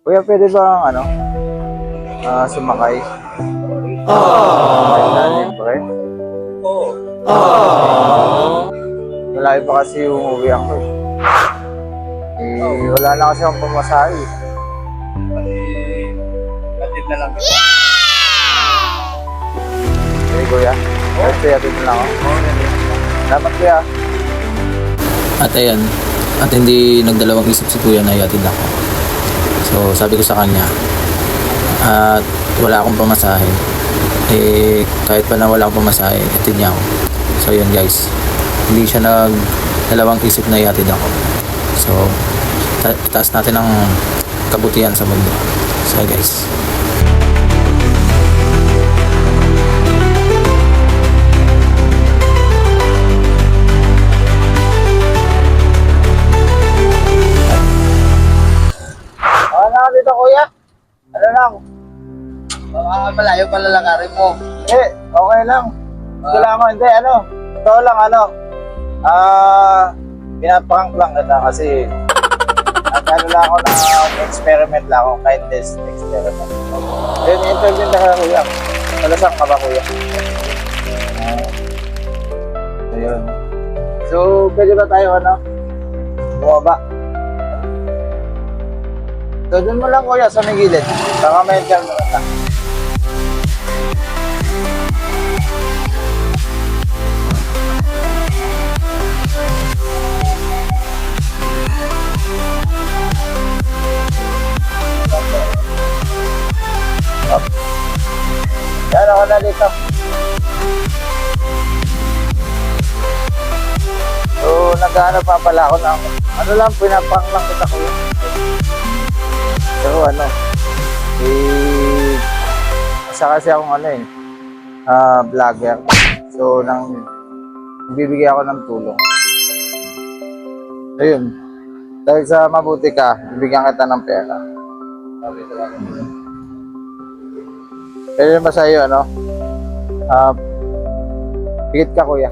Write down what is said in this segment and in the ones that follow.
Kuya, pwede ba ano, sumakay? Ay, pre. Malayo pa kasi yung uwi ako eh. Wala na kasi akong pamasahe. Atid na lang kita. Okay, kuya. Kasi atid na lang ako. Dapat kuya. At ayan, at hindi nagdalawang isip si kuya na iatid ako. So sabi ko sa kanya, at wala akong pamasahe, kahit pa na wala akong pamasahe, atid niya ako. So yun guys, hindi siya nagdalawang isip na iatid ako. So itaas natin ang kabutihan sa mundo. So guys, Dito kuya. Ano lang? Malayo pala lakarin mo. Okay lang. Kailangan hindi, ano? Ito lang, ano? Pinaprank lang kita kasi ano lang ako na experiment lang ako, kindness experiment. Then, interview na ka kuya. Malasak ka ba kuya? Ayun. So, pwede ba tayo, ano? Bumaba? So, dun mo lang kuya sa may gilid. Baka may interview na. Yan ako na dito. So, naghahanap pa pala ako ng ano lang, pinapang lang kita kuya. Pero ano, isa kasi akong ano vlogger. So, bibigay ako ng tulong. Ayun. Dahil sa mabuti ka, bibigyan kita ng pera. Pwede ba sa iyo, ano? Higit ka, kuya.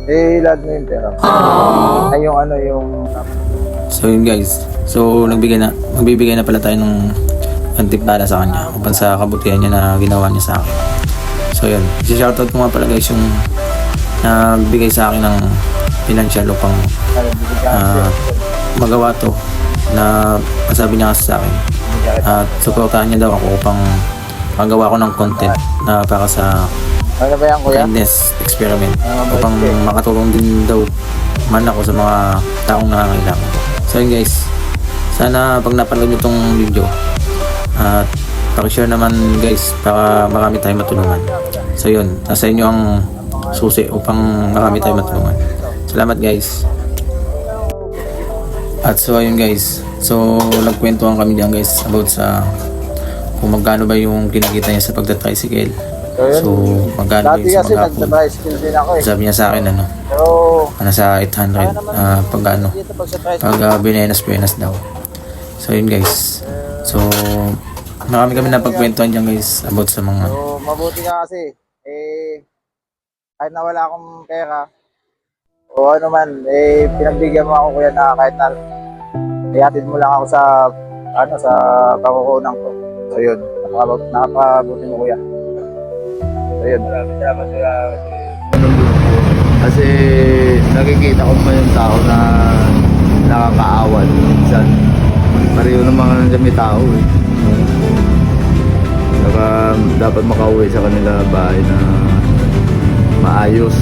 Ilad mo yung pera. Ay, yung ano, yung... so yun guys, so magbibigay na pala tayo ng antipala sa kanya upang sa kabutihan niya na ginawa niya sa akin. So yun, shoutout ko nga pala guys yung nagbigay sa akin ng financial upang magawa to na masabi niya kasi sa akin, at suportahan niya daw ako upang magawa ko ng content na para sa Ano ba yan, kuya? kindness experiment, upang makatulong din daw man ako sa mga taong nangangailangan. So yun guys, sana pag napanood nyo itong video at pakishare naman guys para marami tayong matulungan. So yun, nasa inyo ang susi upang marami tayong matulungan. Salamat guys. At so ayun guys, so nagkwentuhan kami diyan guys about sa kung magkano ba yung kinikita niya sa pagta-tricycle. So magkano ba Dati yung sa kasi maghapon. nagsa-tricycle din ako eh. Sabi niya sa akin ano, Pero, nasa 800 pag ano, dito pag sa tricycle, pag Binenas daw. So yun guys, so marami kami napagkwentuhan dyan guys about sa mga so mabuti ka kasi, kahit na wala akong pera, o ano man, pinagbigyan mo ako kuya na kahit na, ihatid mo lang ako sa, ano, sa pakukunan ko. So yun, nakapabuti mo kuya. So yun. Salamat sila. Kasi nakikita ko naman yung tao na nakakaawan minsan. Pareho naman nandiyan may tao eh. Saka dapat makauwi sa kanila bahay na maayos.